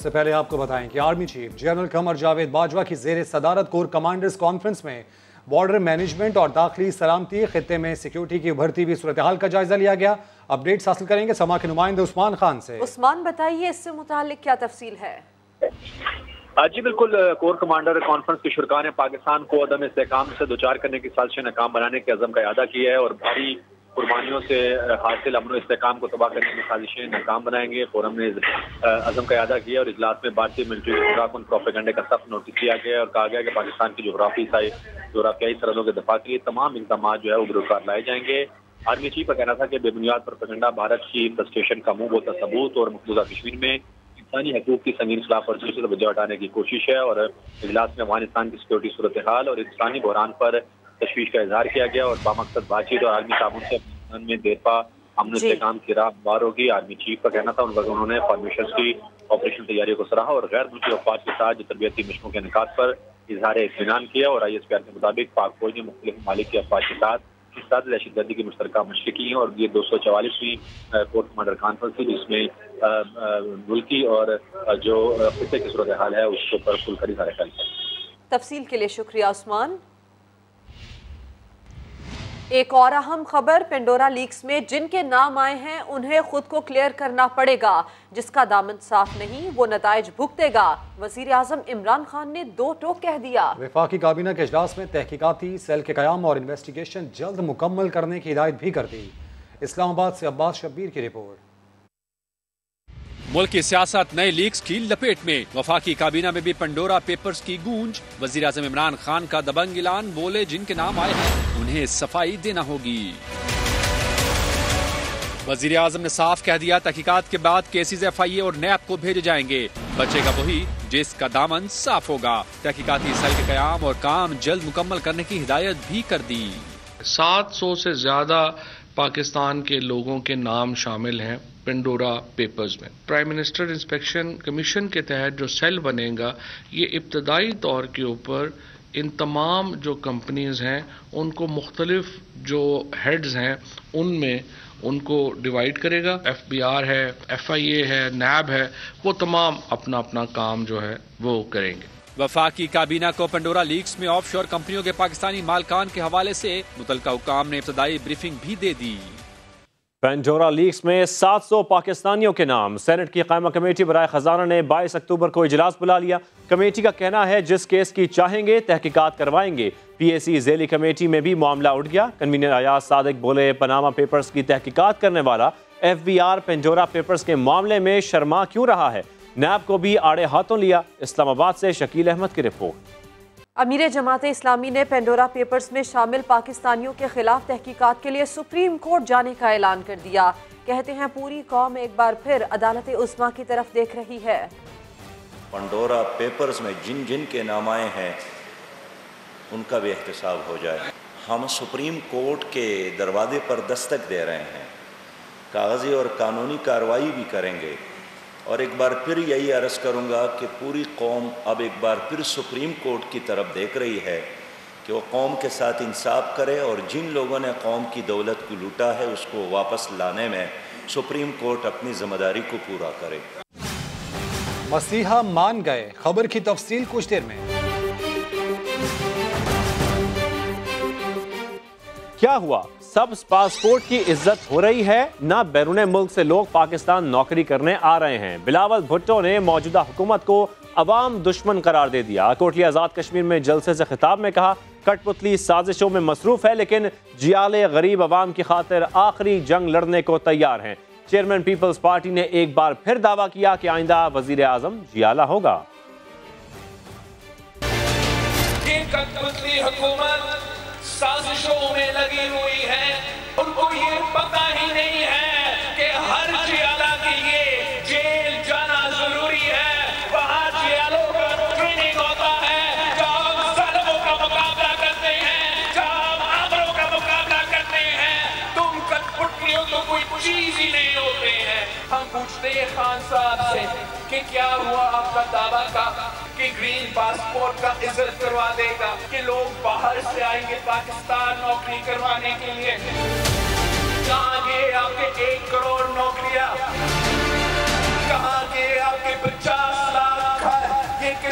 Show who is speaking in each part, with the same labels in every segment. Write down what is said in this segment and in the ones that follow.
Speaker 1: उससे पहले आपको बताएं कि army chief general Qamar Javed Bajwa की जेर सदारत कोर कमांडर्स कॉन्फ्रेंस में बॉर्डर मैनेजमेंट और दाखिली सलामती खित्ते में सिक्योरिटी की उभरती हुई सूरत हाल का जायजा लिया गया। अपडेट्स हासिल करेंगे समा के नुमाइंदे उस्मान खान से।
Speaker 2: उस्मान, बताइए इससे मुताल्लिक क्या तफसील है?
Speaker 3: जी बिल्कुल, कोर कमांडर कॉन्फ्रेंस के शुरका ने पाकिस्तान को अदम इस्तेहकाम से दोचार करने की साजिशें नाकाम बनाने के अज़म का इरादा किया है और भारी कुर्बानियों से हासिल अमन इस्तेहकाम को तबाह करने की साजिशें नाकाम बनाएंगे। फोरम ने अज़म का इरादा किया और इजलास में भारतीय मिलिट्री के खुराक उन प्रोपेगेंडे का सख्त नोटिस दिया गया और कहा गया कि पाकिस्तान की जोग्राफियाई सरहदों के दफा के लिए तमाम इक़दाम जो है वो गिरफ्तार लाए जाएंगे। आर्मी चीफ का कहना था कि बेबुनियाद प्रोपेगेंडा भारत की फ्रस्ट्रेशन का मुंह बोता सबूत और मकबूजा कश्मीर में इंसानी हकूक की संगीन खिलाफ वर्जी से तवज्जो हटाने की कोशिश है और इजलास में अफगानिस्तान की सिक्योरिटी सूरत हाल और इंसानी बहरान पर तशवीश का इजहार किया गया और बामकसद बातचीत और आर्मी ताउन से पाकिस्तान में देरपा अमन इस्तेहकाम की राह हमवार होगी। आर्मी चीफ का कहना था उन्होंने फॉर्मेशन की ऑपरेशन तैयारियों को सराहा और गैर मुल्की अफवाज के साथ जो तरबियती मिशनों के निकात पर इजहार इत्मीनान किया और ISPR के मुताबिक पाक फौज ने मुख्तलिफ ममालिक के अफवाज के साथ दहशतगर्दी की मुश्तरका मशक़ें की हैं और ये 244वीं कोर कमांडर कॉन्फ्रेंस थी जिसमें मुल्की और जो खित्ते की सूरत हाल है उसके ऊपर खुलकर इज़हार ख्याल किया।
Speaker 2: तफसील के लिए शुक्रिया उस्मान। एक और अहम खबर, पेंडोरा लीक्स में जिनके नाम आए हैं उन्हें खुद को क्लियर करना पड़ेगा। जिसका दामन साफ नहीं वो नताइज भुगतेगा। वजीर आजम इमरान खान ने दो टोक कह दिया।
Speaker 1: वफाकी काबीना के इजलास में तहकीकाती सेल के कयाम और इन्वेस्टिगेशन जल्द मुकम्मल करने की हिदायत भी कर दी। इस्लामाबाद से अब्बास शब्बीर की रिपोर्ट।
Speaker 4: मुल्क की सियासत नए लीक्स की लपेट में, वफाकी काबीना में भी पेंडोरा पेपर्स की गूंज। वजीर आजम इमरान खान का दबंग ऐलान, बोले जिनके नाम आए हैं उन्हें सफाई देना होगी। वजीर आजम ने साफ कह दिया तहकीकात के बाद केसेज FIA और नैब को भेजे जाएंगे। बचेगा वही जिसका दामन साफ होगा। तहकीकाती सेल के कयाम और काम जल्द मुकम्मल करने की हिदायत भी कर दी।
Speaker 5: 700 से ज्यादा पाकिस्तान के लोगों के नाम शामिल हैं पेंडोरा पेपर्स में। प्राइम मिनिस्टर इंस्पेक्शन कमीशन के तहत जो सेल बनेगा ये इब्तदाई तौर के ऊपर इन तमाम जो कंपनीज हैं उनको मुख्तलिफ जो हेड्स हैं उनमें उनको डिवाइड करेगा। FBR है, FIA है, नैब है, वो तमाम अपना अपना काम जो है वो करेंगे।
Speaker 4: वफाकी काबीना को पेंडोरा लीक्स में ऑफशोर कंपनियों के पाकिस्तानी मालकान के हवाले से मुतल्लिका हुकाम ने इब्तदाई ब्रीफिंग भी दे दी।
Speaker 6: पेंडोरा लीक्स में 700 पाकिस्तानियों के नाम। सेनेट की कायमा कमेटी बराए खजाना ने 22 अक्टूबर को इजलास बुला लिया। कमेटी का कहना है जिस केस की चाहेंगे तहकीकात करवाएंगे। PAC जेली कमेटी में भी मामला उठ गया। कन्वीनर अयाज सादिक बोले पनामा पेपर्स की तहकीकात करने वाला FBR पेंडोरा पेपर्स के मामले में शर्मा क्यों रहा है। नैब को भी आड़े हाथों लिया। इस्लामाबाद से शकील अहमद की रिपोर्ट।
Speaker 2: अमीर जमात इस्लामी ने पेंडोरा पेपर्स में शामिल पाकिस्तानियों के खिलाफ तहकीकात के लिए सुप्रीम कोर्ट जाने का ऐलान कर दिया। कहते हैं पूरी कौम एक बार फिर अदालत उस्मा की तरफ देख रही है।
Speaker 7: पेंडोरा पेपर्स में जिन जिन के नाम आए हैं उनका भी एहतसाब हो जाए। हम सुप्रीम कोर्ट के दरवाजे पर दस्तक दे रहे हैं, कागजी और कानूनी कार्रवाई भी करेंगे और एक बार फिर यही अर्ज़ करूँगा कि पूरी कौम अब एक बार फिर सुप्रीम कोर्ट की तरफ देख रही है कि वो कौम के साथ इंसाफ करे और जिन लोगों ने कौम की दौलत को लूटा है उसको वापस लाने में सुप्रीम कोर्ट अपनी जिम्मेदारी को पूरा करे।
Speaker 1: मसीहा मान गए, खबर की तफसील कुछ देर में।
Speaker 6: क्या हुआ? सब पासपोर्ट की इज्जत हो रही है ना बैरून मुल्क से लोग पाकिस्तान नौकरी करने आ रहे हैं। बिलावल भुट्टो ने मौजूदा हुकूमत को अवाम दुश्मन करार दे दिया। कोटली आज़ाद कश्मीर में जलसे से खिताब में कहा कठपुतली साजिशों में मसरूफ है लेकिन जियाले गरीब अवाम की खातिर आखिरी जंग लड़ने को तैयार हैं। चेयरमैन पीपल्स पार्टी ने एक बार फिर दावा किया कि आइंदा वजीर आजम जियाला होगा।
Speaker 8: साजिशों में लगी हुई है, उनको ये पता ही नहीं है कि हर जियाला के लिए जेल जाना जरूरी है। वहाँ जियालों का ट्रेनिंग होता है, जहाँ हम सलबों का मुकाबला करते हैं, जहाँ हम आमरों का मुकाबला करते हैं। तुम कठपुतलियों तो कोई चीज ही नहीं होते हैं। हम पूछते हैं खान साहब से कि क्या हुआ आपका दावा का कि ग्रीन पासपोर्ट का इज्जत करवा देगा, कि लोग बाहर से आएंगे पाकिस्तान नौकरी करवाने के लिए। कहाँ गए आपके 1 करोड़ नौकरियां? कहाँ गए आपके 50 लाख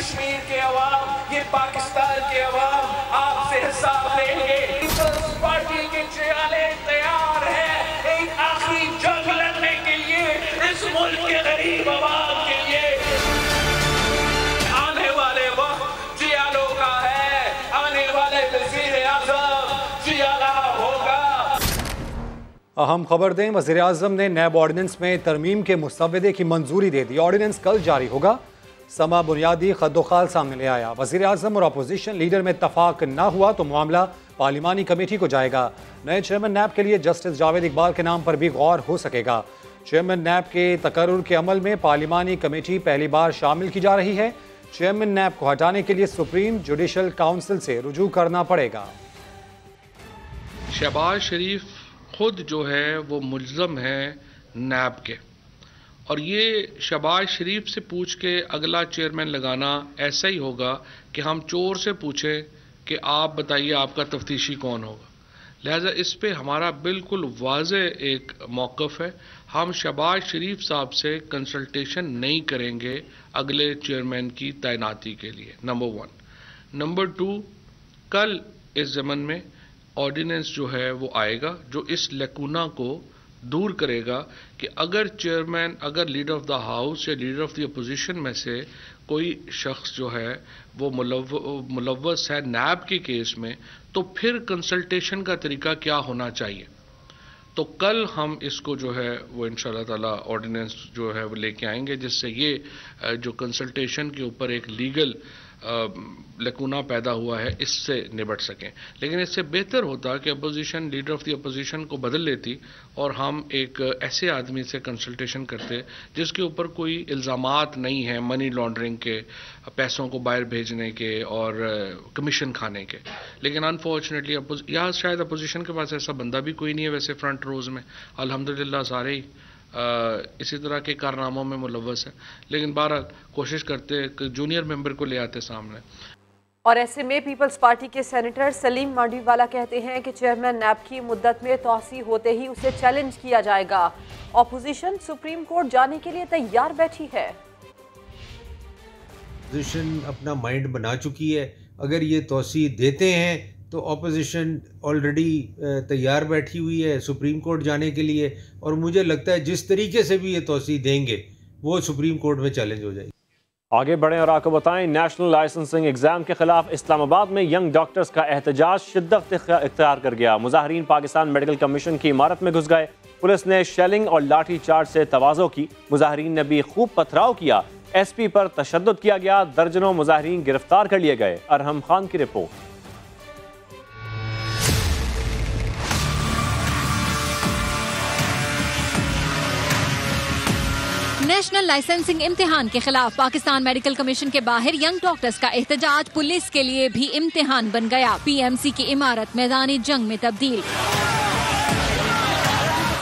Speaker 8: कश्मीर के अवाम, ये पाकिस्तान के अवाम आपसे हिसाब लेंगे। पीपल्स पार्टी के चेहरे तैयार है एक आखिरी जंग लड़ने के लिए, इस मुल्क के गरीब अवाम के लिए। आने वाले वक्त जियालो का है, आने वाले वज़ीर आज़म जियाला होगा।
Speaker 1: अहम खबर दें, वज़ीर आज़म ने नैब ऑर्डिनेंस में तरमीम के मुसव्वदे की मंजूरी दे दी। ऑर्डिनेंस कल जारी होगा। समा बुनियादी खद्दोखाल सामने ले आया। वज़ीर आज़म और अपोजिशन लीडर में इत्तफाक ना हुआ तो मामला पार्लिमानी कमेटी को जाएगा। नए चेयरमैन नैब के लिए जस्टिस जावेद इकबाल के नाम पर भी गौर हो सकेगा। चेयरमैन नैब के तकर्रुर के अमल में पार्लिमानी कमेटी पहली बार शामिल की जा रही है। चेयरमैन नैब को हटाने के लिए सुप्रीम जुडिशल काउंसिल से रुजू करना पड़ेगा।
Speaker 5: शहबाज शरीफ खुद जो है वो मुल्ज़म है नैब के, और ये शहबाज शरीफ से पूछ के अगला चेयरमैन लगाना ऐसा ही होगा कि हम चोर से पूछें कि आप बताइए आपका तफ्तीशी कौन होगा। लिहाजा इस पे हमारा बिल्कुल वाज़े एक मौक़िफ़ है। हम शहबाज शरीफ साहब से कंसल्टेशन नहीं करेंगे अगले चेयरमैन की तैनाती के लिए, नंबर 1। नंबर 2, कल इस ज़मन में ऑर्डिनेंस जो है वो आएगा जो इस लैकुना को दूर करेगा कि अगर चेयरमैन, अगर लीडर ऑफ द हाउस या लीडर ऑफ द अपोजिशन में से कोई शख्स जो है वो मुलव्वस है नैब के केस में, तो फिर कंसल्टेशन का तरीका क्या होना चाहिए। तो कल हम इसको जो है वो इंशाअल्लाह ताला ऑर्डिनेंस जो है वो लेके आएंगे, जिससे ये जो कंसल्टेशन के ऊपर एक लीगल लकूना पैदा हुआ है इससे निपट सकें। लेकिन इससे बेहतर होता कि opposition, leader of the opposition को बदल लेती और हम एक ऐसे आदमी से कंसल्टेशन करते जिसके ऊपर कोई इल्ज़ामात नहीं है मनी लॉन्ड्रिंग के, पैसों को बाहर भेजने के और कमीशन खाने के। लेकिन अनफॉर्चुनेटली या शायद अपोजिशन के पास ऐसा बंदा भी कोई नहीं है वैसे फ्रंट रोज़ में। अल्हम्दुलिल्लाह सारे ही इसी तरह के कारनामों में मुलव्वस है, लेकिन बहरहाल कोशिश करते कि जूनियर मेंबर को ले आते सामने।
Speaker 2: और ऐसे में पीपल्स पार्टी के सेनेटर सलीम मांडीवाला कहते हैं कि चेयरमैन नैब की मुद्दत में तौसी होते ही उसे चैलेंज किया जाएगा। ऑपोजिशन सुप्रीम कोर्ट जाने के लिए तैयार बैठी है।
Speaker 9: ऑपोजिशन अपना माइंड बना चुकी है। अगर ये तौसी देते हैं तो ऑपोजिशन ऑलरेडी तैयार बैठी हुई है सुप्रीम कोर्ट जाने के लिए, और मुझे लगता है जिस तरीके से भी ये तौसी देंगे वो सुप्रीम कोर्ट में चैलेंज हो जाएगी।
Speaker 6: आगे बढ़ें और आपको बताएं, नेशनल लाइसेंसिंग एग्जाम के खिलाफ इस्लामाबाद में यंग डॉक्टर्स का एहतजाज शिद्दत इख्तियार कर गया। मुजाहिरीन पाकिस्तान मेडिकल कमीशन की इमारत में घुस गए। पुलिस ने शेलिंग और लाठी चार्ज से तवाज़ो की। मुजाहिरीन ने भी खूब पथराव किया। SP पर तशद्दुद किया गया। दर्जनों मुजाहिरीन गिरफ्तार कर लिए गए। अरहम खान की रिपोर्ट।
Speaker 10: नेशनल लाइसेंसिंग इम्तिहान के खिलाफ पाकिस्तान मेडिकल कमीशन के बाहर यंग डॉक्टर्स का एहतजाज पुलिस के लिए भी इम्तिहान बन गया। PMC की इमारत मैदानी जंग में तब्दील।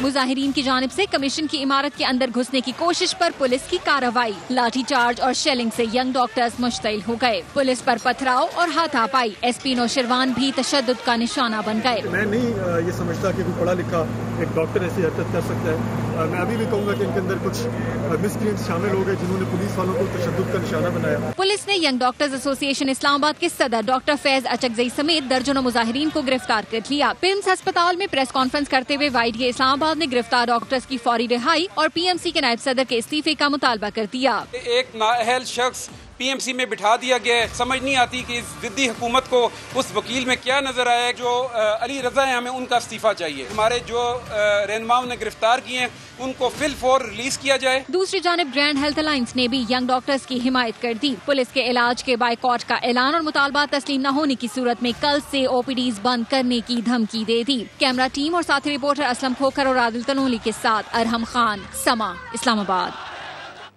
Speaker 10: मुजाहिरीन की जानिब से कमीशन की इमारत के अंदर घुसने की कोशिश पर पुलिस की कार्रवाई। लाठीचार्ज और शेलिंग से यंग डॉक्टर्स मुश्तइल हो गए। पुलिस पर पथराव और हाथापाई। SP नौशरवान भी तशद्दुद का निशाना बन गए।
Speaker 11: मैं नहीं ये समझता कि कोई पढ़ा लिखा एक डॉक्टर ऐसी हरकत कर सकता है। मैं अभी भी कहूँगा कि इनके अंदर कुछ मिसक्रिएंट्स शामिल हो गए जिन्होंने पुलिस वालों को तशद्दुद का निशाना बनाया।
Speaker 10: पुलिस ने यंग डॉक्टर्स एसोसिएशन इस्लामाबाद के सदर डॉक्टर फैज अचकजई समेत दर्जनों मुजाहिरीन को गिरफ्तार कर लिया। पिम्स अस्पताल में प्रेस कॉन्फ्रेंस करते हुए YDA इस्लामाबाद ने गिरफ्तार डॉक्टर्स की फौरी रिहाई और PMC के नायब सदर के इस्तीफे का मुतालबा कर दिया।
Speaker 12: एक नाअहल शख्स PMC में बिठा दिया गया है। समझ नहीं आती कि इस जिद्दी हुकूमत को उस वकील में क्या नजर आया है। जो अली रजा है, हमें उनका इस्तीफा चाहिए। हमारे जो रहनुमाओं ने गिरफ्तार किए हैं उनको फिल फॉर रिलीज किया जाए।
Speaker 10: दूसरी जानिब ग्रैंड हेल्थ अलायंस ने भी यंग डॉक्टर्स की हिमायत कर दी। पुलिस के इलाज के बायकॉट का ऐलान और मुतालबा तस्लीम न होने की सूरत में कल से OPDs बंद करने की धमकी दे दी। कैमरा टीम और साथी रिपोर्टर असलम खोखर और आदिल तनोली के साथ अरहम खान, समा, इस्लामाबाद।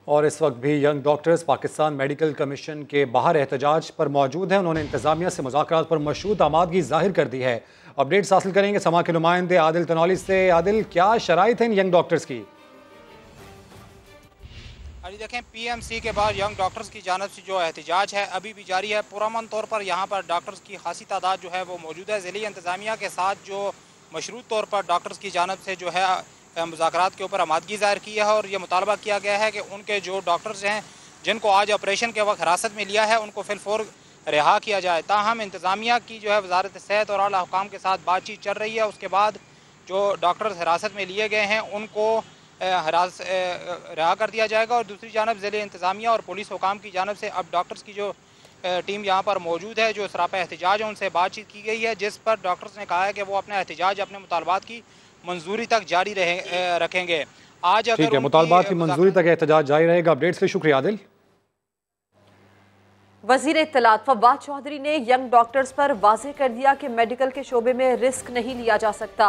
Speaker 1: और इस वक्त भी young doctors Pakistan medical commission के बाहर एहतजाज पर मौजूद हैं। उन्होंने इंतजामिया से मुज़ाकरात पर मशरूत आमादगी जाहिर कर दी है। अपडेट्स हासिल करेंगे समा के नुमाइंदे आदिल तनौली से। आदिल, क्या शराइत हैं इन यंग डॉक्टर्स की?
Speaker 13: अभी देखें, PMC के बाद यंग डॉक्टर्स की जानिब से जो एहतजाज है अभी भी जारी है। पुरअमन तौर पर यहाँ पर डॉक्टर्स की खासी तादाद जो है वो मौजूद है। ज़िली इंतजामिया के साथ जो मशरूत तौर पर डॉक्टर्स की जानिब से जो है मुज़ाकरात के ऊपर आमादगी ज़ाहिर की है और ये मुतालबा किया गया है कि उनके जो डॉक्टर्स हैं जिनको आज ऑपरेशन के वक्त हिरासत में लिया है उनको फिलफौर रिहा किया जाए। ताहम इंतज़ामिया की जो है वजारत सेहत और आला हुकाम के साथ बातचीत चल रही है। उसके बाद जो डॉक्टर्स हिरासत में लिए गए हैं उनको रिहा कर दिया जाएगा। और दूसरी जानब ज़िले इंतज़ामिया और पुलिस हुकाम की जानब से अब डॉक्टर्स की जो टीम यहाँ पर मौजूद है, जो सरापा एहतजाज है, उनसे बातचीत की गई है, जिस पर डॉक्टर्स ने कहा है कि वो अपना एहतजाज अपने मुतालबात की मंजूरी तक जारी रखेंगे। आज
Speaker 1: ठीक है, मुतालबात की मंजूरी तक एहतजाज जारी रहेगा। अपडेट्स के शुक्रिया आदिल।
Speaker 2: वज़ीर इत्तलात फवाद चौधरी ने यंग डॉक्टर्स पर वाज़ेह कर दिया कि मेडिकल के शोबे में रिस्क नहीं लिया जा सकता,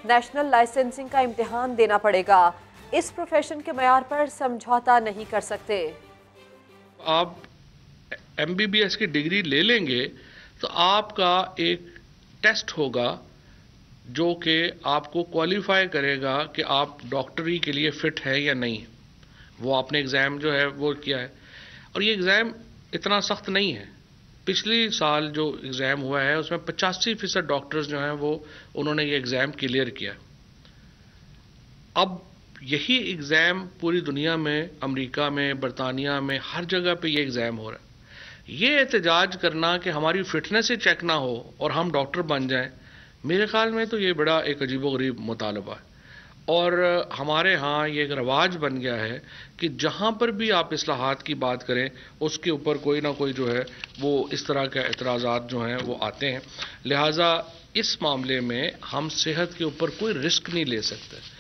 Speaker 2: नेशनल लाइसेंसिंग का इम्तिहान देना पड़ेगा, इस प्रोफेशन के मयार पर समझौता नहीं कर सकते।
Speaker 5: आप MBBS की डिग्री ले लेंगे तो आपका एक टेस्ट होगा जो कि आपको क्वालिफाई करेगा कि आप डॉक्टरी के लिए फ़िट है या नहीं। वो आपने एग्ज़ाम जो है वो किया है, और ये एग्ज़ाम इतना सख्त नहीं है। पिछले साल जो एग्ज़ाम हुआ है उसमें 85% डॉक्टर्स जो हैं वो उन्होंने ये एग्ज़ाम क्लियर किया। अब यही एग्ज़ाम पूरी दुनिया में, अमेरिका में, बरतानिया में, हर जगह पे ये एग्ज़ाम हो रहा है। ये एहतजाज करना कि हमारी फ़िटनेस ही चेक ना हो और हम डॉक्टर बन जाएं, मेरे ख्याल में तो ये बड़ा एक अजीबोगरीब मुतालबा है। और हमारे यहाँ ये एक रवाज बन गया है कि जहाँ पर भी आप इस्लाहात की बात करें उसके ऊपर कोई ना कोई जो है वो इस तरह के एतराज़ात जो हैं वो आते हैं। लिहाजा इस मामले में हम सेहत के ऊपर कोई रिस्क नहीं ले सकते।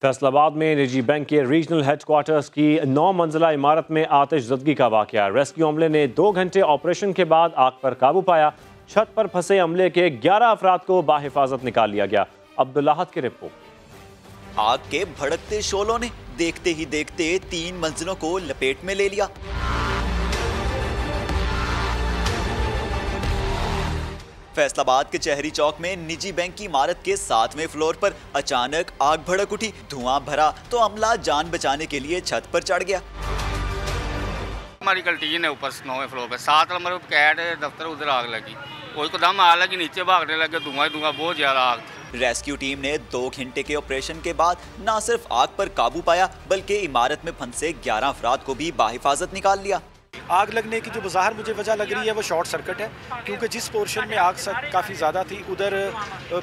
Speaker 6: फैसलाबाद में निजी बैंक के रीजनल हेडक्वार्टर्स की 9 मंजिला इमारत में आतिशज़दगी का वाक़या। रेस्क्यू अमले ने 2 घंटे ऑपरेशन के बाद आग पर काबू पाया। छत पर फंसे अमले के 11 अफराद को बाहिफाजत निकाल लिया गया। अब्दुल्लाहत की रिपोर्ट।
Speaker 14: आग के भड़कते शोलों ने देखते ही देखते 3 मंजिलों को लपेट में ले लिया। फैसलाबाद के चहरी चौक में निजी बैंक की इमारत के 7वें फ्लोर पर अचानक आग भड़क उठी। धुआं भरा तो अमला जान बचाने के लिए छत पर चढ़ गया।
Speaker 15: हमारी कैंटीन है ऊपर 9वें फ्लोर पे, 7 नंबर कैट दफ्तर, उधर आग लगी। उसको दम आग लगी, नीचे भागने लगे, धुआं बहुत ज्यादा आग।
Speaker 14: रेस्क्यू टीम ने 2 घंटे के ऑपरेशन के बाद न सिर्फ आग पर काबू पाया बल्कि इमारत में फंसे 11 अफराद को भी बाहिफाजत निकाल लिया।
Speaker 16: आग लगने की जो बाहर मुझे वजह लग रही है वो शॉर्ट सर्किट है, क्योंकि जिस पोर्शन में आग काफ़ी ज़्यादा थी उधर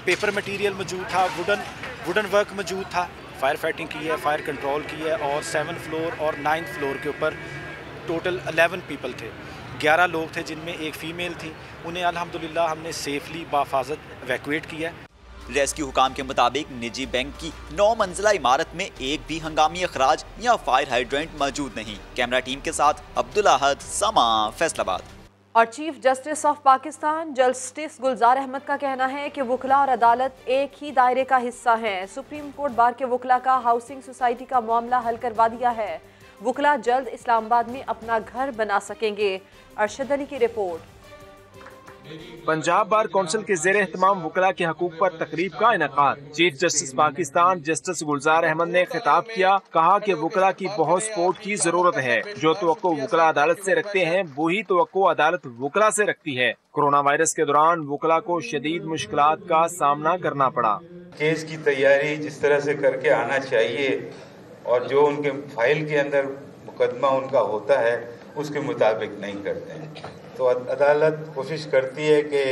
Speaker 16: पेपर मटेरियल मौजूद था, वुडन वर्क मौजूद था। फायर फाइटिंग की है, फायर कंट्रोल की है, और 7th फ्लोर और 9th फ्लोर के ऊपर टोटल 11 पीपल थे। 11 लोग थे जिनमें एक फ़ीमेल थी। उन्हें अल्हम्दुलिल्लाह हमने सेफली बाफाजत इवैक्यूएट किया।
Speaker 14: रेस्क्यू हुकाम के मुताबिक निजी बैंक की 9 मंजिला इमारत में एक भी हंगामी अखराज या फायर हाइड्रेंट मौजूद नहीं। कैमरा टीम के साथ अब्दुल्लाहत, समा, फैसलाबाद।
Speaker 2: और chief justice of Pakistan justice Gulzar Ahmed का कहना है कि वकला और अदालत एक ही दायरे का हिस्सा हैं। सुप्रीम कोर्ट बार के वकला का हाउसिंग सोसाइटी का मामला हल करवा दिया है। वकला जल्द इस्लामाबाद में अपना घर बना सकेंगे। अरशद अली की रिपोर्ट।
Speaker 17: पंजाब बार कौंसिल के ज़ेर एहतमाम वकला के हकूक पर तकरीब का इनेकाद। Chief justice Pakistan justice Gulzar Ahmad ने खिताब किया, कहा कि वकला की बहुत सपोर्ट की जरूरत है। जो तवक्को वकला अदालत से रखते हैं वही तवक्को अदालत वकला से रखती है। कोरोना वायरस के दौरान वकला को शदीद मुश्किलात का सामना करना पड़ा।
Speaker 18: केस की तैयारी जिस तरह से करके आना चाहिए और जो उनके फाइल के अंदर मुकदमा उनका होता है उसके मुताबिक नहीं करते हैं, तो अदालत कोशिश करती है कि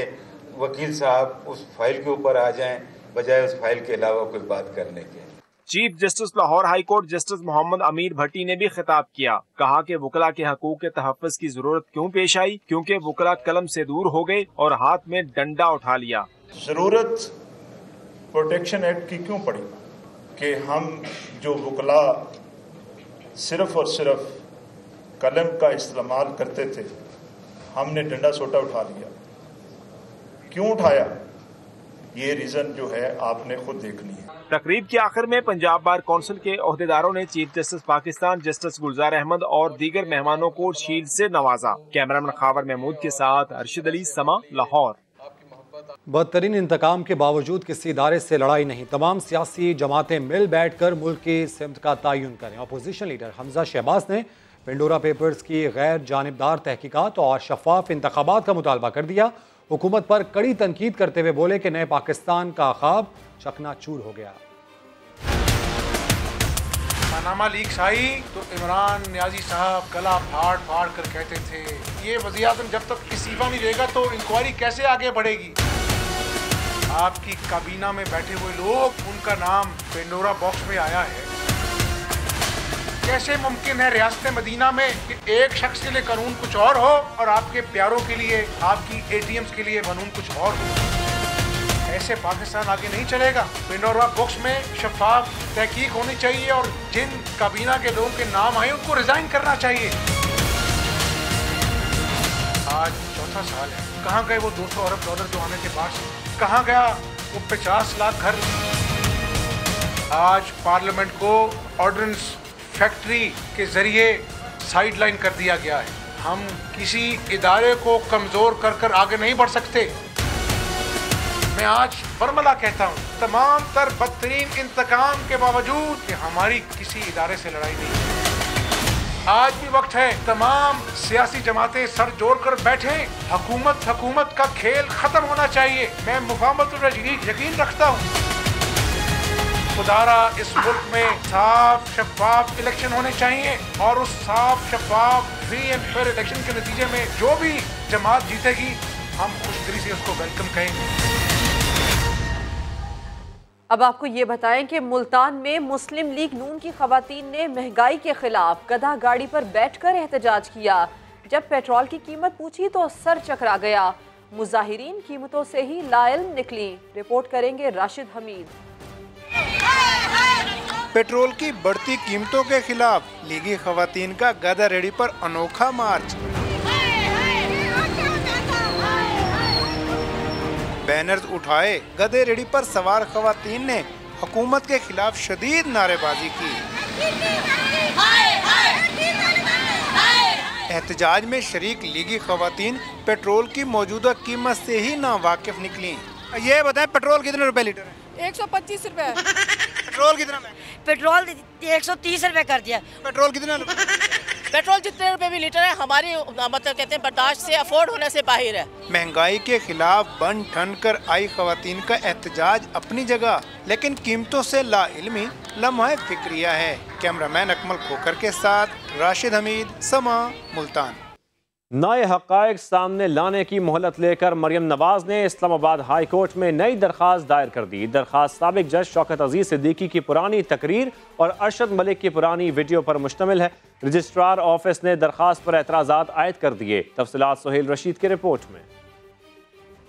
Speaker 18: वकील साहब उस फाइल के ऊपर आ जाएं बजाय उस फाइल के अलावा कोई बात करने के।
Speaker 17: Chief justice Lahore high court justice Mohammad Amir Bhatti ने भी खिताब किया, कहा कि वकला के हकूक के तहफ़्फ़ुज़ की जरूरत क्यों पेश आई, क्योंकि वकला कलम से दूर हो गए और हाथ में डंडा उठा लिया।
Speaker 19: जरूरत प्रोटेक्शन एक्ट की क्यों पड़ी कि हम जो वकला सिर्फ और सिर्फ कलम का इस्तेमाल करते थे, हमने डंडा सोटा उठा लिया। क्यों उठाया, ये रीजन जो है आपने खुद देखनी है।
Speaker 17: तकरीब के आखिर में पंजाब बार कौंसिल के ओहदेदारों ने chief justice Pakistan justice Gulzar Ahmad और दीगर मेहमानों को शील्ड से नवाजा। कैमरामैन खावर महमूद के साथ अरशद अली, समा, लाहौर।
Speaker 1: बदतरीन इंतकाम के बावजूद किसी इदारे से लड़ाई नहीं, तमाम सियासी जमातें मिल बैठ कर मुल्क की सिमत का तयन करें। अपोजिशन लीडर हमजा शहबाज ने पेंडोरा पेपर्स की गैर जानिबदार तहकीकात और शफाफ इंतखाबात का मुतालबा कर दिया। हुकूमत पर कड़ी तनकीद करते हुए बोले कि नए पाकिस्तान का ख्वाब चकनाचूर हो गया।
Speaker 20: पनामा लीक्स आई तो इमरान नियाजी साहब गला फाड़ फाड़ कर कहते थे ये वज़ीर-ए-आज़म जब तक इस्तीफा नहीं देगा तो इंक्वायरी कैसे आगे बढ़ेगी। आपकी काबीना में बैठे हुए लोग, उनका नाम पेंडोरा बॉक्स में आया है। कैसे मुमकिन है रियासत मदीना में कि एक शख्स के लिए कानून कुछ और हो और आपके प्यारों के लिए, आपकी ATMs के लिए कानून कुछ और हो। ऐसे पाकिस्तान आगे नहीं चलेगा। पेंडोरा बॉक्स में शफाफ तहकीक होनी चाहिए और जिन काबीना के लोगों के नाम आए उनको रिजाइन करना चाहिए। आज चौथा साल है, कहाँ गए वो 200 अरब डॉलर जो आने के बाद, कहाँ गया वो 50 लाख घर। आज पार्लियामेंट को ऑर्डिनेंस फैक्ट्री के जरिए साइडलाइन कर दिया गया है। हम किसी इदारे को कमजोर कर कर आगे नहीं बढ़ सकते। मैं आज बरमला कहता हूँ, तमाम तर बदतरीन इंतकाम के बावजूद कि हमारी किसी इदारे से लड़ाई नहीं है। आज भी वक्त है तमाम सियासी जमातें सर जोड़कर बैठे। हुकूमत का खेल खत्म होना चाहिए। मैं मुफाहमत पर यकीन रखता हूँ। खुदारा इस मुल्क में साफ शफाफ इलेक्शन होने चाहिए और उस साफ शफाफ फ्री एंड फेयर इलेक्शन के नतीजे में जो भी जमात जीतेगी हम खुशदिली से उसको वेलकम कहेंगे।
Speaker 2: अब आपको ये बताएं कि मुल्तान में मुस्लिम लीग नून की खवातीन ने महंगाई के खिलाफ गधा गाड़ी पर बैठकर एहतजाज किया। जब पेट्रोल की कीमत पूछी तो सर चकरा गया। मुजाहिरीन कीमतों से ही लाइल्म निकली। रिपोर्ट करेंगे राशिद हमीद।
Speaker 21: पेट्रोल की बढ़ती कीमतों के खिलाफ लीगी खवातीन का गधा रेडी पर अनोखा मार्च। बैनर्स उठाए, गधे रेडी पर सवार खवातीन ने हुकूमत के खिलाफ शदीद नारेबाजी की। एहतजाज में शरीक लीगी खवातीन पेट्रोल की मौजूदा कीमत से ही नावाकिफ निकली। ये बताएं पेट्रोल कितने रुपए लीटर है?
Speaker 22: 125 रुपए।
Speaker 21: पेट्रोल कितना में?
Speaker 22: पेट्रोल 130 रुपए कर दिया।
Speaker 21: पेट्रोल कितना?
Speaker 22: पेट्रोल जितने रुपए भी लीटर है हमारी मतलब कहते हैं बर्दाश्त से, अफोर्ड होने से बाहर है।
Speaker 21: महंगाई के खिलाफ बन ठन कर आई खवातीन का एहतजाज अपनी जगह, लेकिन कीमतों से लाइल्मी लम्हा फिक्रिया है। कैमरामैन अकमल खोकर के साथ राशिद हमीद, समा, मुल्तान।
Speaker 6: नए हक़ाइक़ सामने लाने की मोहलत लेकर मरियम नवाज ने इस्लामाबाद हाई कोर्ट में नई दरख्वास्त दायर कर दी। दरख्वास्त साबिक जज शौकत अजीज सिद्दीकी की पुरानी तकरीर और अरशद मलिक की पुरानी वीडियो पर मुश्तमिल है। रजिस्ट्रार ऑफिस ने दरख्वास्त पर एतराज़ात आयद कर दिए। तफसीलात सोहेल रशीद की रिपोर्ट में।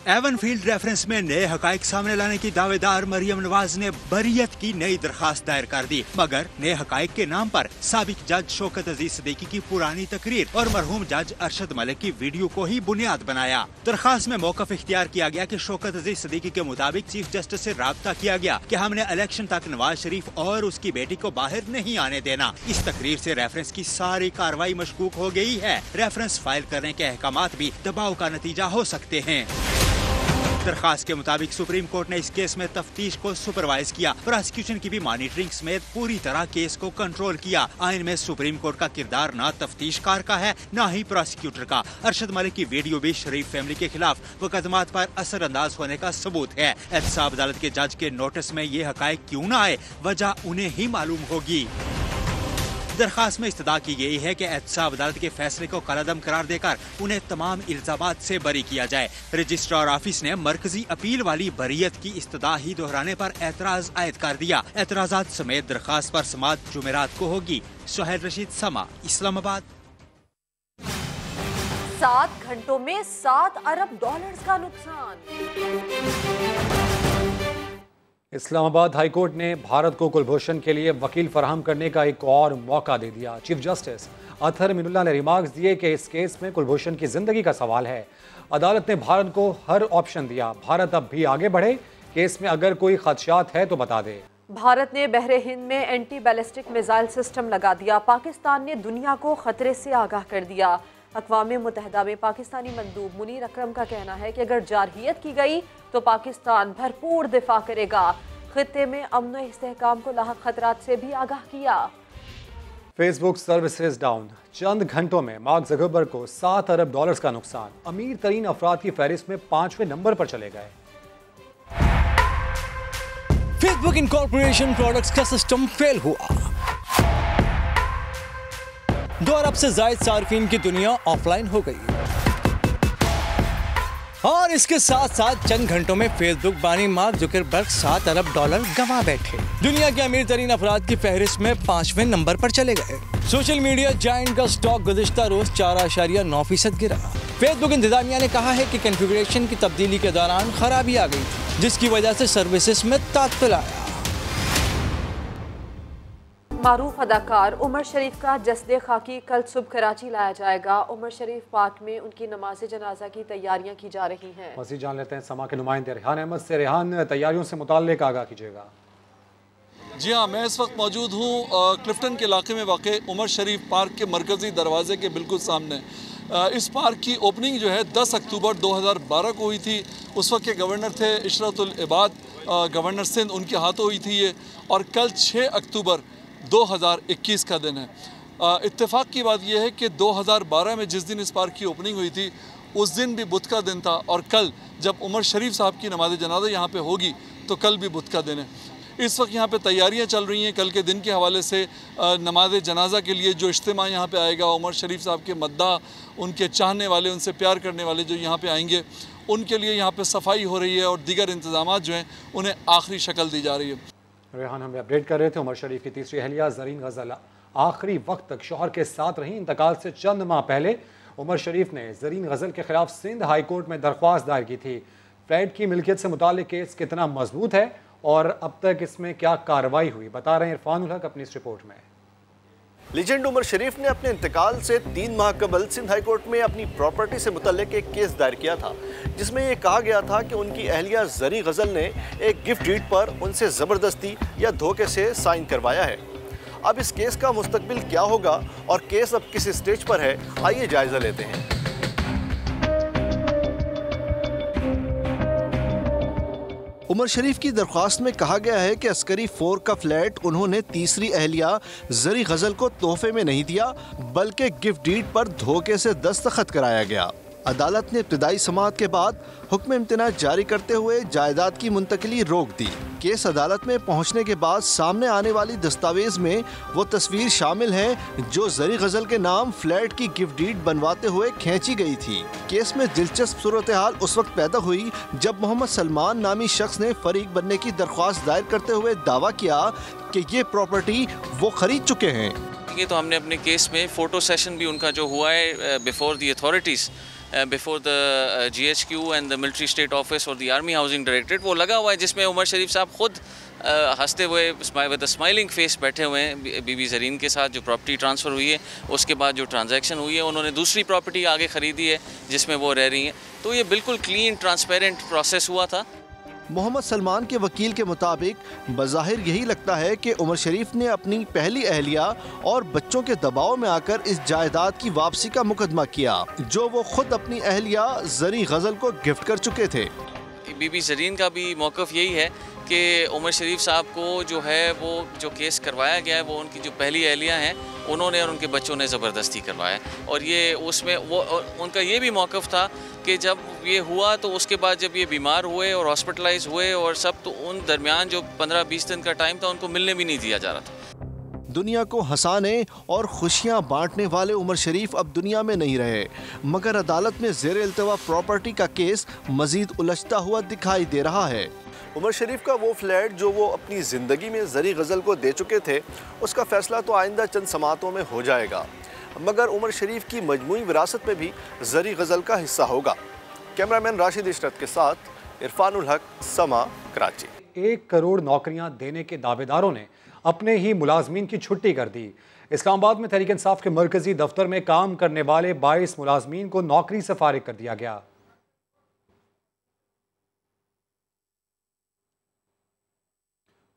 Speaker 23: एवन फील्ड रेफरेंस में नए हकाइक सामने लाने की दावेदार मरियम नवाज ने बरियत की नई दरखास्त दायर कर दी, मगर नए हकाइक के नाम पर साबिक जज शौकत अजीज सिद्दीकी की पुरानी तकरीर और मरहूम जज अरशद मलिक की वीडियो को ही बुनियाद बनाया। दरखास्त में मौकफ इख्तियार किया गया कि शौकत अजीज सिद्दीकी के मुताबिक चीफ जस्टिस से राब्ता किया गया कि हमने इलेक्शन तक नवाज शरीफ और उसकी बेटी को बाहर नहीं आने देना। इस तकरीर से रेफरेंस की सारी कार्रवाई मशकूक हो गई है। रेफरेंस फाइल करने के अहकामात भी दबाव का नतीजा हो सकते हैं। दरखास्त के मुताबिक सुप्रीम कोर्ट ने इस केस में तफ्तीश को सुपरवाइज किया। प्रोसिक्यूशन की भी मॉनिटरिंग समेत पूरी तरह केस को कंट्रोल किया। आइन में सुप्रीम कोर्ट का किरदार न तफ्तीशकार का है न ही प्रोसिक्यूटर का। अरशद मलिक की वीडियो भी शरीफ फैमिली के खिलाफ मुकदमात पर असर अंदाज होने का सबूत है। एहतसाब अदालत के जज के नोटिस में ये हकायक क्यों न आए, वजह उन्हें ही मालूम होगी। दरखास्त में इस्तदा की गई है कि एहतसाब अदालत के फैसले को कलअदम करार देकर उन्हें तमाम इल्जामात से बरी किया जाए। रजिस्ट्रार ऑफिस ने मरकजी अपील वाली बरियत की इस्तदा ही दोहराने पर एतराज आयद कर दिया। एतराजात समेत दरखास्त पर समाअत जुमेरात को होगी। सोहेल रशीद, समा, इस्लामाबाद।
Speaker 2: 7 घंटों में 7 अरब डॉलर्स का नुकसान।
Speaker 1: इस्लामाबाद हाई कोर्ट ने भारत को कुलभूषण के लिए वकील फराहम करने का एक और मौका दे दिया। चीफ जस्टिस अतहर मिनुल्लाह ने रिमार्क्स दिए कि इस केस में कुलभूषण की जिंदगी का सवाल है। अदालत ने भारत को हर ऑप्शन दिया। भारत अब भी आगे बढ़े। केस में अगर कोई खदशात है तो बता दे।
Speaker 2: भारत ने बहरे हिंद में एंटी बैलिस्टिक मिसाइल सिस्टम लगा दिया। पाकिस्तान ने दुनिया को खतरे से आगाह कर दिया। अक़वाम मुत्तहिदा में पाकिस्तानी मंदूब मुनीर अकरम का कहना है कि अगर जारहियत की गई तो पाकिस्तान भरपूर दिफा करेगा। खित्ते में अमन व इस्तेहकाम को लाहक खतरात से भी आगाह किया।
Speaker 1: Facebook services down. चंद घंटों में मार्क ज़करबर्ग को 7 अरब डॉलर्स का नुकसान। अमीर तरीन अफराद की फहरिस्त में 5वें नंबर पर चले गए।
Speaker 24: फेसबुक इनकॉर्पोरेशन प्रोडक्ट्स का सिस्टम फेल हुआ।
Speaker 3: 2 अरब से ज़ायद सार्फिन की दुनिया ऑफलाइन हो गई और इसके साथ साथ चंद घंटों में फेसबुक बानी मार्क जुकरबर्ग $7 अरब गंवा बैठे। दुनिया के अमीर तरीन अफराद की फहरिस्त में 5वें नंबर पर चले गए। सोशल मीडिया जायंट का स्टॉक गुज़िश्ता रोज 4.9% गिरा। फेसबुक इंतजामिया ने कहा है कि कॉन्फ़िगरेशन की तब्दीली के दौरान खराबी आ गई, जिसकी वजह से सर्विसेज में तात्तुल आया।
Speaker 2: मारूफ अदाकार उमर शरीफ का जस्दे खाकी कल सुबह कराची लाया जाएगा। उमर शरीफ पार्क में उनकी नमाज जनाजा की तैयारियां की जा रही हैं।
Speaker 1: मज़ीद जान लेते हैं समा के नुमाइंदे रेहान अहमद से। रेहान, तैयारियों से मुताल्लिक आगाह कीजिएगा।
Speaker 4: जी हाँ, मैं इस वक्त मौजूद हूँ क्लिफ्टन के इलाके में वाक़ उमर शरीफ पार्क के मरकज़ी दरवाजे के बिल्कुल सामने। इस पार्क की ओपनिंग जो है 10 अक्टूबर 2012 को हुई थी। उस वक्त के गवर्नर थे इशरतुल इबाद, गवर्नर सिंध, उनके हाथों हुई थी ये, और कल 6 अक्टूबर 2021 का दिन है। इत्तेफाक की बात यह है कि 2012 में जिस दिन इस पार्क की ओपनिंग हुई थी उस दिन भी बुध का दिन था, और कल जब उमर शरीफ साहब की नमाज जनाजा यहाँ पे होगी तो कल भी बुध का दिन है। इस वक्त यहाँ पे तैयारियाँ चल रही हैं कल के दिन के हवाले से। नमाज जनाजा के लिए जो इज्तिमा यहाँ पे आएगा, उमर शरीफ साहब के मद्दा, उनके चाहने वाले, उनसे प्यार करने वाले जो यहाँ पे आएंगे, उनके लिए यहाँ पे सफाई हो रही है और दीगर इंतजाम जो हैं उन्हें आखिरी शक्ल दी जा रही है।
Speaker 1: रेहान हमें अपडेट कर रहे थे। उमर शरीफ की तीसरी अहलिया ज़रीन गज़ल आखिरी वक्त तक शौहर के साथ रहीं। इंतकाल से चंद माह पहले उमर शरीफ ने ज़रीन गज़ल के खिलाफ सिंध हाई कोर्ट में दरख्वास्त दायर की थी। फ्लैट की मिल्कियत से मुताल्लिक केस कितना मजबूत है और अब तक इसमें क्या कार्रवाई हुई, बता रहे हैं इरफान उल हक अपनी इस रिपोर्ट में।
Speaker 7: लीजेंड उमर शरीफ ने अपने इंतकाल से 3 माह कबल सिंध हाई कोर्ट में अपनी प्रॉपर्टी से मुतल्लिक एक केस दायर किया था, जिसमें ये कहा गया था कि उनकी अहलिया ज़रीन गज़ल ने एक गिफ्ट डीड पर उनसे ज़बरदस्ती या धोखे से साइन करवाया है। अब इस केस का मुस्तकबिल क्या होगा और केस अब किस स्टेज पर है, आइए जायज़ा लेते हैं। उमर शरीफ की दरख्वास्त में कहा गया है कि अस्करी 4 का फ्लैट उन्होंने तीसरी अहलिया ज़री गज़ल को तोहफे में नहीं दिया, बल्कि गिफ्ट डीड पर धोखे से दस्तखत कराया गया। अदालत ने इब्तिदाई समाअत के बाद हुक्म इम्तिनाअ जारी करते हुए जायदाद की मुंतकिली रोक दी। केस अदालत में पहुंचने के बाद सामने आने वाली दस्तावेज में वो तस्वीर शामिल है जो ज़री गज़ल के नाम फ्लैट की गिफ्ट डीड बनवाते हुए खींची गई थी। केस में दिलचस्प सूरत हाल उस वक्त पैदा हुई जब मोहम्मद सलमान नामी शख्स ने फरीक बनने की दरख्वास्त दायर करते हुए दावा किया कि ये प्रॉपर्टी वो खरीद चुके हैं।
Speaker 24: ये तो हमने अपने केस में फ़ोटो सेशन भी उनका जो हुआ है before the authorities, before the GHQ and the military state office और द आर्मी हाउसिंग डायरेक्टरेट, वो लगा हुआ है, जिसमें उमर शरीफ साहब खुद हंसते हुए विद स्माइलिंग फेस बैठे हुए हैं बीबी ज़रीन के साथ। जो प्रॉपर्टी ट्रांसफ़र हुई है उसके बाद जो ट्रांजैक्शन हुई है, उन्होंने दूसरी प्रॉपर्टी आगे ख़रीदी है जिसमें वो रह रही हैं। तो ये बिल्कुल क्लीन ट्रांसपेरेंट प्रोसेस हुआ था।
Speaker 7: मोहम्मद सलमान के वकील के मुताबिक बज़ाहिर यही लगता है कि उमर शरीफ ने अपनी पहली अहलिया और बच्चों के दबाव में आकर इस जायदाद की वापसी का मुकदमा किया, जो वो खुद अपनी अहलिया ज़री गज़ल को गिफ्ट कर चुके थे।
Speaker 24: बीबी ज़रीन का भी मौक़िफ़ यही है कि उमर शरीफ साहब को जो है वो जो केस करवाया गया है वो उनकी जो पहली अहलिया हैं उन्होंने और उनके बच्चों ने ज़बरदस्ती करवाया, और ये उसमें वो उनका ये भी मौक़िफ़ था कि जब ये हुआ तो उसके बाद जब ये बीमार हुए और हॉस्पिटलाइज हुए और सब, तो उन दरमियान जो 15-20 दिन का टाइम था उनको मिलने भी नहीं दिया जा रहा था।
Speaker 7: दुनिया को हंसाने और खुशियां बांटने वाले उमर शरीफ अब दुनिया में नहीं रहे, मगर अदालत में ज़ेर इल्तवा प्रॉपर्टी का केस मजीद उलझता हुआ दिखाई दे रहा है। उमर शरीफ का वो फ्लैट जो वो अपनी ज़िंदगी में ज़री गज़ल को दे चुके थे, उसका फ़ैसला तो आइंदा चंद समातों में हो जाएगा, मगर उमर शरीफ की मजमूई विरासत में भी ज़री गज़ल का हिस्सा होगा। कैमरामैन राशिद इशरत के साथ इरफान उल हक, समा, कराची।
Speaker 1: 1 करोड़ नौकरियां देने के दावेदारों ने अपने ही मुलाजमीन की छुट्टी कर दी। इस्लामाबाद में तहरीक इंसाफ के मरकजी दफ्तर में काम करने वाले 22 मुलाजमीन को नौकरी से फारिग कर दिया गया।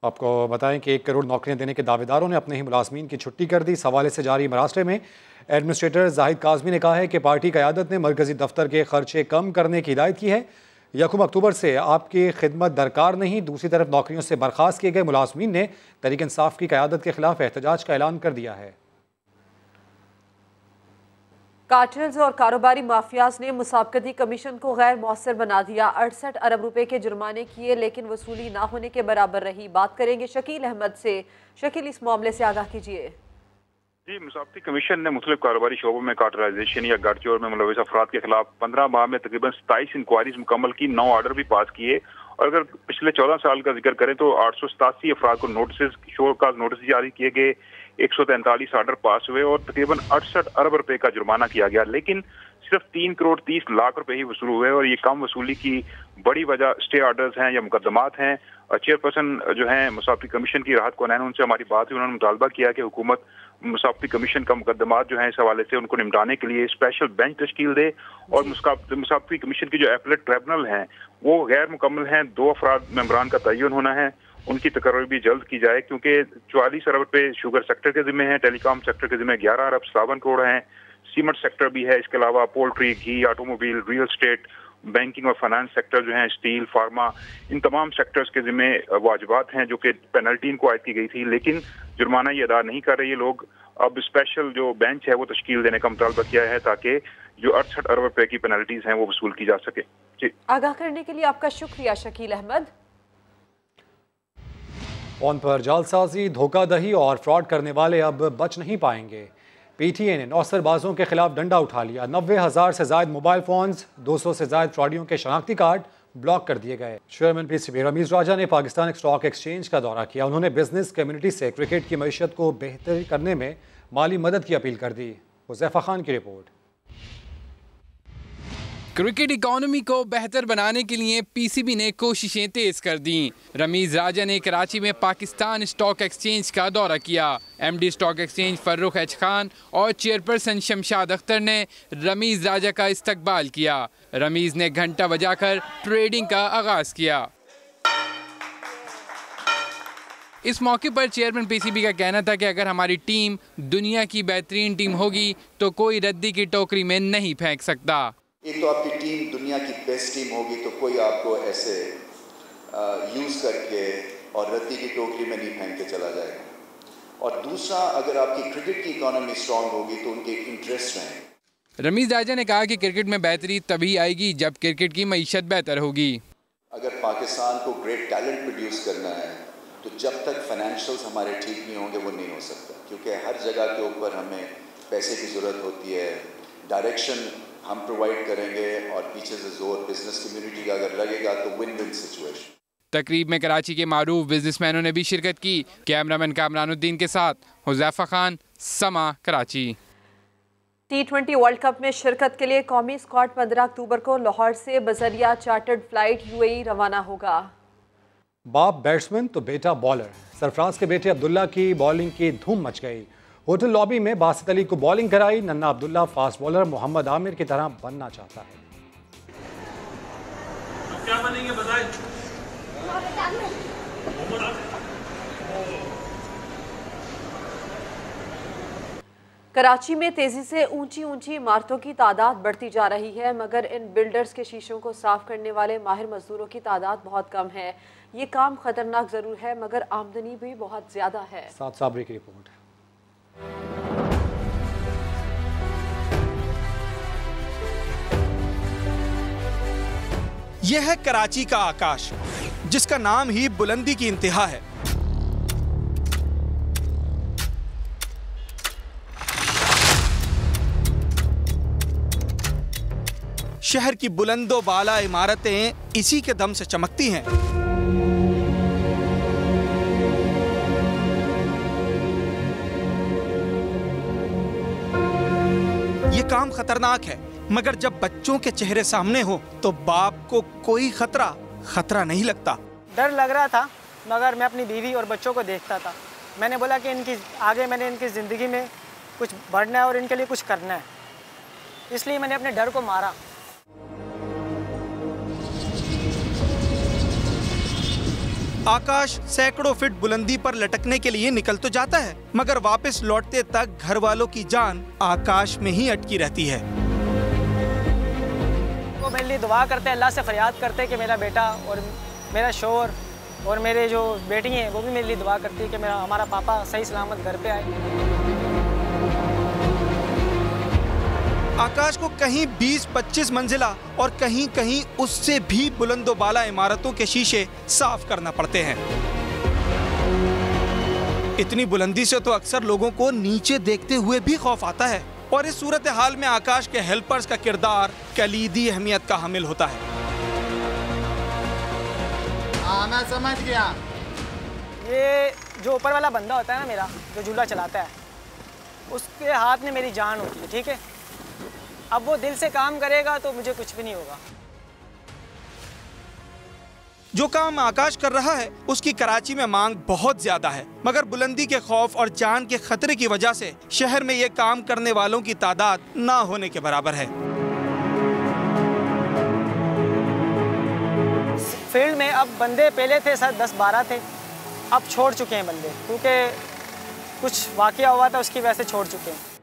Speaker 1: आपको बताएं कि 1 करोड़ नौकरियां देने के दावेदारों ने अपने ही मुलाजमीन की छुट्टी कर दी। इस हवाले से जारी मरासले में एडमिनिस्ट्रेटर जाहिद काज़मी ने कहा है कि पार्टी क़यादत ने मरकजी दफ्तर के खर्चे कम करने की हिदायत की है। 1 अक्टूबर से आपकी खिदमत दरकार नहीं। दूसरी तरफ नौकरियों से बर्खास्त किए गए मुलाजमीन ने तहरीक इंसाफ की क़यादत के खिलाफ एहतजाज का ऐलान कर दिया है।
Speaker 2: कार्टेल्स और कारोबारी माफियाज ने मुसाबकती कमीशन को गैर मौसर बना दिया। 68 अरब रुपए के जुर्माने किए लेकिन वसूली ना होने के बराबर रही। बात करेंगे शकील अहमद से। शकील, इस मामले से आगाह कीजिए।
Speaker 8: जी, मुसाफती कमीशन ने मुख्तलिफ कारोबारी शोबों में कार्टराइजेशन या गठजोड़ में मुलविस अफराद के खिलाफ 15 माह में तकरीबन 27 इंक्वायरीज मुकम्मल की, 9 ऑर्डर भी पास किए। और अगर पिछले 14 साल का जिक्र करें तो 887 अफराद को शो काज नोटिस जारी किए गए, 143 ऑर्डर पास हुए और तकरीबन 68 अरब रुपए का जुर्माना किया गया। लेकिन सिर्फ 3 करोड़ 30 लाख रुपए ही वसूल हुए और ये कम वसूली की बड़ी वजह स्टे ऑर्डर्स हैं या मुकदमात हैं। चेयरपर्सन जो हैं मुसाफती कमीशन की राहत कोनैन, उनसे हमारी बात हुई। उन्होंने मुतालबा किया कि हुकूमत मुसाफती कमीशन का मुकदमात जो है इस हवाले से उनको निपटाने के लिए स्पेशल बेंच तश्कील दे और मुसाफती कमीशन की जो एपलेट ट्रिब्यूनल हैं वो गैर मुकम्मल हैं। 2 अफराद मेंबरान का तयन होना है, उनकी तकर्री भी जल्द की जाए क्योंकि 44 अरब रुपए शुगर सेक्टर के जिम्मे हैं, टेलीकॉम सेक्टर के जिम्मे 11 अरब 57 करोड़ हैं, सीमेंट सेक्टर भी है, इसके अलावा पोल्ट्री, घी, ऑटोमोबाइल, रियल एस्टेट, बैंकिंग और फाइनेंस सेक्टर जो है, स्टील, फार्मा, इन तमाम सेक्टर्स के जिम्मे वाजिबात हैं जो कि पेनल्टी इनको आयद की गई थी, लेकिन जुर्माना ये अदा नहीं कर रहे ये लोग। अब स्पेशल जो बेंच है वो तश्कील देने का मुतालबा किया है ताकि जो 68 अरब रुपए की पेनल्टीज हैं वो वसूल की जा सके। जी,
Speaker 2: आगाह करने के लिए आपका शुक्रिया शकील अहमद।
Speaker 1: फोन पर जालसाजी, धोखाधड़ी और फ्रॉड करने वाले अब बच नहीं पाएंगे। पीटीए ने नौसरबाजों के खिलाफ डंडा उठा लिया। 90,000 से ज्यादा मोबाइल फोन्स, 200 से ज्यादा फ्रॉडियों के शनाख्ती कार्ड ब्लॉक कर दिए गए। चेयरमैन पीसीबी रमीज राजा ने पाकिस्तान स्टॉक एक्सचेंज का दौरा किया। उन्होंने बिजनेस कम्युनिटी से क्रिकेट की मईशत को बेहतर करने में माली मदद की अपील कर दी। हुज़ैफा खान की रिपोर्ट।
Speaker 9: क्रिकेट इकोनॉमी को बेहतर बनाने के लिए पीसीबी ने कोशिशें तेज कर दी। रमीज राजा ने कराची में पाकिस्तान स्टॉक एक्सचेंज का दौरा किया। MD stock exchange Farrukh H Khan और चेयरपर्सन शमशाद अख्तर ने रमीज राजा का इस्तकबाल किया। रमीज ने घंटा बजाकर ट्रेडिंग का आगाज किया। इस मौके पर चेयरमैन पीसीबी का कहना था कि अगर हमारी टीम दुनिया की बेहतरीन टीम होगी तो कोई रद्दी की टोकरी में नहीं फेंक सकता।
Speaker 11: एक तो आपकी टीम दुनिया की बेस्ट टीम होगी तो कोई आपको ऐसे यूज़ करके और रद्दी की टोकरी में नहीं फेंक के चला जाएगा। और दूसरा, अगर आपकी क्रिकेट की इकोनॉमी स्ट्रांग होगी तो उनके इंटरेस्ट हैं।
Speaker 9: रमीज राजा ने कहा कि क्रिकेट में बेहतरी तभी आएगी जब क्रिकेट की मईशत बेहतर होगी।
Speaker 11: अगर पाकिस्तान को ग्रेट टैलेंट प्रोड्यूस करना है तो जब तक फाइनेंशियल्स हमारे ठीक नहीं होंगे वो नहीं हो सकता, क्योंकि हर जगह के ऊपर हमें पैसे की ज़रूरत होती है। डायरेक्शन हम प्रोवाइड करेंगे और पीछे से जोर बिजनेस कम्युनिटी का अगर लगेगा तो विन विन सिचुएशन।
Speaker 9: तकरीब में कराची के मारूफ बिजनेसमैनों ने भी शिरकत की। कैमरामैन कामरानुद्दीन के साथ हुज़ैफा खान, समा, कराची।
Speaker 2: T20 वर्ल्ड कप में शिरकत के लिए कौमी स्क्वाड 15 अक्टूबर को लाहौर से बजरिया चार्टर्ड फ्लाइट UAE रवाना होगा।
Speaker 1: बाप बैट्समैन तो बेटा बॉलर। सरफराज के बेटे अब्दुल्ला की बॉलिंग की धूम मच गई। होटल लॉबी में बासित अली को बॉलिंग कराई। नन्ना अब्दुल्ला फास्ट बॉलर मोहम्मद आमिर की तरह बनना चाहता है।
Speaker 12: क्या बनेंगे बताएं?
Speaker 2: कराची में तेजी से ऊंची ऊंची इमारतों की तादाद बढ़ती जा रही है, मगर इन बिल्डर्स के शीशों को साफ करने वाले माहिर मजदूरों की तादाद बहुत कम है। ये काम खतरनाक जरूर है मगर आमदनी भी बहुत ज्यादा है।
Speaker 1: साथ साबरी की रिपोर्ट।
Speaker 25: यह है कराची का आकाश, जिसका नाम ही बुलंदी की इंतहा है। शहर की बुलंदो बाला इमारतें इसी के दम से चमकती हैं। ये काम खतरनाक है, मगर जब बच्चों के चेहरे सामने हो तो बाप को कोई खतरा नहीं लगता।
Speaker 26: डर लग रहा था, मगर मैं अपनी बीवी और बच्चों को देखता था। मैंने बोला कि मैंने इनकी ज़िंदगी में कुछ बढ़ना है और इनके लिए कुछ करना है, इसलिए मैंने अपने डर को मारा।
Speaker 25: आकाश सैकड़ों फीट बुलंदी पर लटकने के लिए निकल तो जाता है, मगर वापस लौटते तक घर वालों की जान आकाश में ही अटकी रहती है।
Speaker 26: वो मेरे लिए दुआ करते हैं, अल्लाह से फरियाद करते हैं कि मेरा बेटा और मेरा शोहर और मेरे जो बेटी हैं वो भी मेरे लिए दुआ करती है कि हमारा पापा सही सलामत घर पे आए।
Speaker 25: आकाश को कहीं 20-25 मंजिला और कहीं कहीं उससे भी बुलंदोबाला इमारतों के शीशे साफ करना पड़ते हैं। इतनी बुलंदी से तो अक्सर लोगों को नीचे देखते हुए भी खौफ आता है और इस सूरत हाल में आकाश के हेल्पर्स का किरदार कलीदी अहमियत का हामिल होता है।
Speaker 26: मैं समझ गया। ये जो ऊपर वाला बंदा होता है ना मेरा, जो झूला चलाता है, उसके हाथ में मेरी जान होती है, ठीक है। अब वो दिल से काम करेगा तो मुझे कुछ भी नहीं होगा।
Speaker 25: जो काम आकाश कर रहा है उसकी कराची में मांग बहुत ज्यादा है, मगर बुलंदी के खौफ और जान के खतरे की वजह से शहर में ये काम करने वालों की तादाद ना होने के बराबर है।
Speaker 26: फील्ड में अब बंदे पहले थे सर 10-12 थे, अब छोड़ चुके हैं बंदे, क्योंकि कुछ वाकया हुआ था उसकी वजह से छोड़ चुके हैं।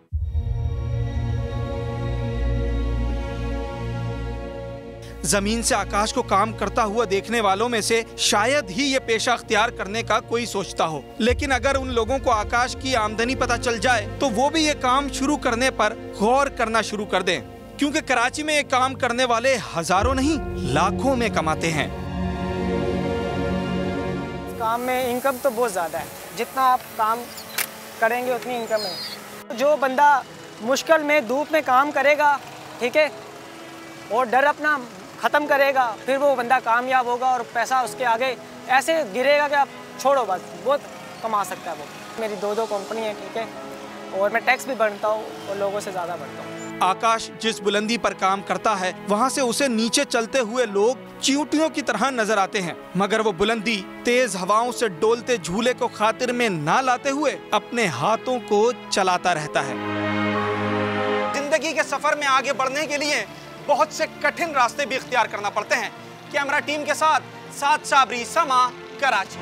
Speaker 25: जमीन से आकाश को काम करता हुआ देखने वालों में से शायद ही ये पेशा अख्तियार करने का कोई सोचता हो, लेकिन अगर उन लोगों को आकाश की आमदनी पता चल जाए तो वो भी ये काम शुरू करने पर गौर करना शुरू कर दें, क्योंकि कराची में ये काम करने वाले हजारों नहीं लाखों में कमाते हैं।
Speaker 26: काम में इनकम तो बहुत ज़्यादा है, जितना आप काम करेंगे उतनी इनकम है। जो बंदा मुश्किल में धूप में काम करेगा, ठीक है, और डर अपना ख़त्म करेगा, फिर वो बंदा कामयाब होगा और पैसा उसके आगे ऐसे गिरेगा कि आप छोड़ो बस, बहुत कमा सकता है वो। मेरी 2 कंपनी है, ठीक है, और मैं टैक्स भी भरता हूँ और लोगों से ज़्यादा भरता हूँ।
Speaker 25: आकाश जिस बुलंदी पर काम करता है वहाँ से उसे नीचे चलते हुए लोग चींटियों की तरह नजर आते हैं, मगर वो बुलंदी तेज हवाओं से डोलते झूले को खातिर में ना लाते हुए अपने हाथों को चलाता रहता है। जिंदगी के सफर में आगे बढ़ने के लिए बहुत से कठिन रास्ते भी इख्तियार करना पड़ते हैं। कैमरा टीम के साथ साद साबरी, समा, कराची।